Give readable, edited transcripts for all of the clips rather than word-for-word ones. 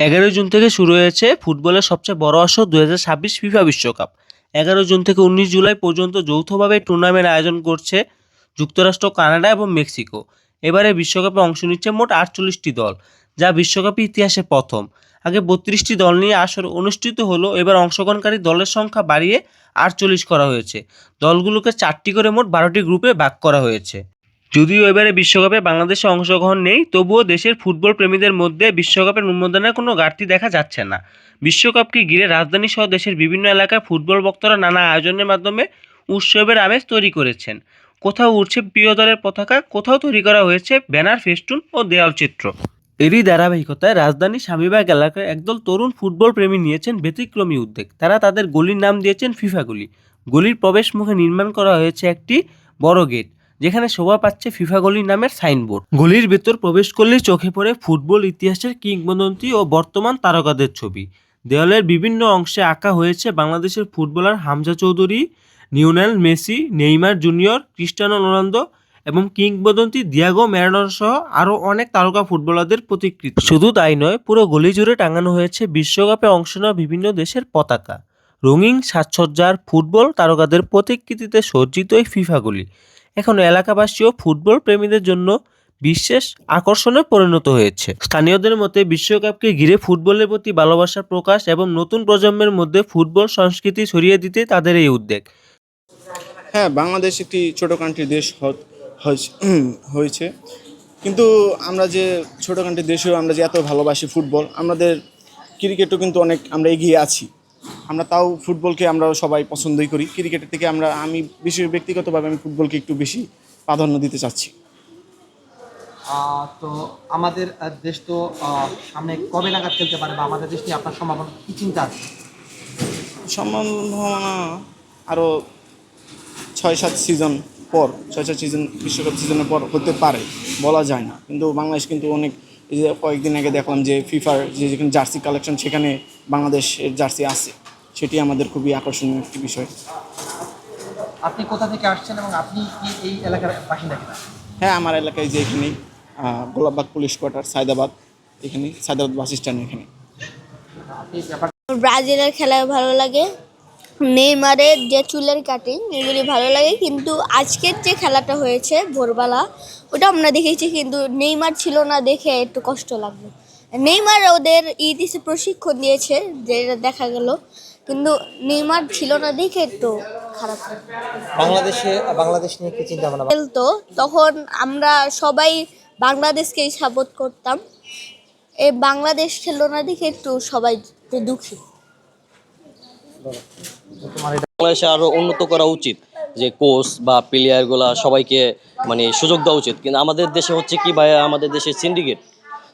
11 June থেকে শুরু হয়েছে ফুটবলের সবচেয়ে বড় আসর 2026 ফিফা বিশ্বকাপ। 11 জুন থেকে 19 জুলাই পর্যন্ত যৌথভাবে টুর্নামেন্ট আয়োজন করছে যুক্তরাষ্ট্র, কানাডা এবং মেক্সিকো। এবারে বিশ্বকাপে অংশ নিচ্ছে মোট 48টি দল, যা বিশ্বকাপের ইতিহাসে প্রথম। আগে 32টি দল নিয়ে আসর অনুষ্ঠিত হলো, এবার অংশগ্রহণকারী দলের সংখ্যা বাড়িয়ে 48 করা হয়েছে। দলগুলোকে 4টি করে মোট 12টি গ্রুপে ভাগ করা হয়েছে। যদিও এবারে বিশ্বকাপে বাংলাদেশে অংশগ্রহণ নেই, তবুও দেশের ফুটবল প্রেমীদের মধ্যে বিশ্বকাপের উন্মাদনার কোনো ঘাটতি দেখা যাচ্ছে না। বিশ্বকাপকে ঘিরে রাজধানী সহ দেশের বিভিন্ন এলাকায় ফুটবল ভক্তরা নানা আয়োজনের মাধ্যমে উৎসবের আমেজ তৈরি করেছেন। কোথাও উঠছে প্রিয় দলের পতাকা, কোথাও তৈরি করা হয়েছে ব্যানার, ফেস্টুন ও দেয়ালচিত্র। এরই ধারাবাহিকতায় রাজধানীর স্বামীবাগ এলাকায় একদল তরুণ ফুটবল প্রেমী নিয়েছেন ব্যতিক্রমী উদ্যোগ। তারা তাদের গলির নাম দিয়েছেন ফিফা গলি। গলির প্রবেশ মুখে নির্মাণ করা হয়েছে একটি বড় গেট, যেখানে শোভা পাচ্ছে ফিফা গলি নামের সাইনবোর্ড। গলির ভেতর প্রবেশ করলেই চোখে পড়ে ফুটবল ইতিহাসের কিংবদন্তি ও বর্তমান তারকাদের ছবি। দেওয়ালের বিভিন্ন অংশে আঁকা হয়েছে বাংলাদেশের footballer Hamza Chowdhury, Lionel Messi, Neymar junior, Cristiano Ronaldo এবং কিংবদন্তি দিয়াগো ম্যারাডোনা সহ আরও অনেক তারকা ফুটবলারদের প্রতিকৃতি। শুধু তাই নয়, পুরো গলি জুড়ে টাঙানো হয়েছে বিশ্বকাপে অংশ নেওয়া বিভিন্ন দেশের পতাকা। রঙিন সাজসজ্জার ফুটবল তারকাদের প্রতিকৃতিতে সজ্জিত এই ফিফা গলি এখন এলাকাবাসী ও ফুটবল প্রেমীদের জন্য বিশেষ আকর্ষণে পরিণত হয়েছে। স্থানীয়দের মতে বিশ্বকাপকে ঘিরে ফুটবলের প্রতি ভালোবাসার প্রকাশ এবং নতুন প্রজন্মের মধ্যে ফুটবল সংস্কৃতি ছড়িয়ে দিতে তাদের এই উদ্যোগ। হ্যাঁ, বাংলাদেশ একটি ছোট কান্ট্রি দেশ হয়েছে, কিন্তু আমরা যে ছোট কান্ট্রি দেশেও আমরা যে এত ভালোবাসি ফুটবল, আমাদের ক্রিকেটও কিন্তু অনেক আমরা এগিয়ে আছি। আমরা তাও ফুটবলকে আমরা সবাই পছন্দই করি। ক্রিকেটের থেকে আমি বিশেষ ব্যক্তিগতভাবে আমি ফুটবলকে একটু বেশি প্রাধান্য দিতে চাচ্ছি। তো আমাদের দেশ তো সামনে কবে নাগাদ খেলতে পারে, বা আমাদের দেশ নিয়ে আপনার সম্ভাবনা কী চিন্তা আছে? সম্ভাবনা আরও 6-7 সিজন পর, 6-7 সিজন বিশ্বকাপ সিজনের পর হতে পারে, বলা যায় না। কিন্তু বাংলাদেশ কিন্তু অনেক, এই যে কয়েকদিন আগে দেখলাম যে ফিফার যেখানে জার্সি কালেকশন, সেখানে বাংলাদেশের জার্সি আছে, সেটি আমাদের খুবই আকর্ষণীয় একটি বিষয়। আপনি কোথা থেকে আসছেন এবং আপনি কি এই এলাকার বাসিন্দা কিনা? হ্যাঁ, আমার এলাকায় যে এখানেই গোলাপবাগ পুলিশ কোয়ার্টার, সায়দাবাদ, এখানে সায়দাবাদ বাস স্ট্যান্ড এখানে। ব্রাজিলের খেলা ভালো লাগে, নেইমারের যে চুলের কাটিং এগুলি ভালো লাগে, কিন্তু আজকের যে খেলাটা হয়েছে ভোরবেলা ওটা আমরা দেখেছি, কিন্তু নেইমার ছিল না দেখে একটু কষ্ট লাগলো। নেইমার ওদের ইতিসে প্রশিক্ষণ দিয়েছে, যেটা দেখা গেল, কিন্তু নেইমার ছিল না দেখে একটু খারাপ। বাংলাদেশ নিয়ে কি চিন্তা ভাবনা? খেলতো তখন আমরা সবাই বাংলাদেশকেই সাপোর্ট করতাম, এই বাংলাদেশ খেললো না দেখে একটু সবাই দুঃখী। বাংলাদেশে আরও উন্নত করা উচিত, যে কোচ বা প্লেয়ারগুলা সবাইকে মানে সুযোগ দেওয়া উচিত। কিন্তু আমাদের দেশে হচ্ছে কি ভাই, আমাদের দেশে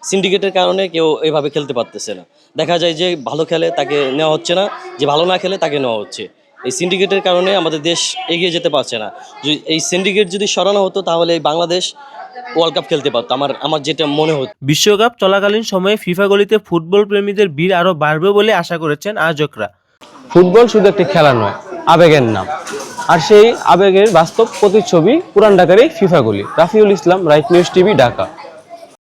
সিন্ডিকেটের কারণে কেউ এভাবে খেলতে পারতেছে না। দেখা যায় যে ভালো খেলে তাকে নেওয়া হচ্ছে না, যে ভালো না খেলে তাকে নেওয়া হচ্ছে। এই সিন্ডিকেটের কারণে আমাদের দেশ এগিয়ে যেতে পারছে না। এই সিন্ডিকেট যদি সরানো হতো তাহলে বাংলাদেশ ওয়ার্ল্ড কাপ খেলতে পারতো, আমার যেটা মনে হতো। বিশ্বকাপ চলাকালীন সময়ে ফিফা গলিতে ফুটবল প্রেমীদের ভিড় আরও বাড়বে বলে আশা করেছেন আয়োজকরা। ফুটবল শুধু একটি খেলা নয়, আবেগের নাম। আর সেই আবেগের বাস্তব প্রতিচ্ছবি পুরান ঢাকার এই ফিফা গলি। রাফিউল ইসলাম, রাইট নিউজ টিভি, ঢাকা।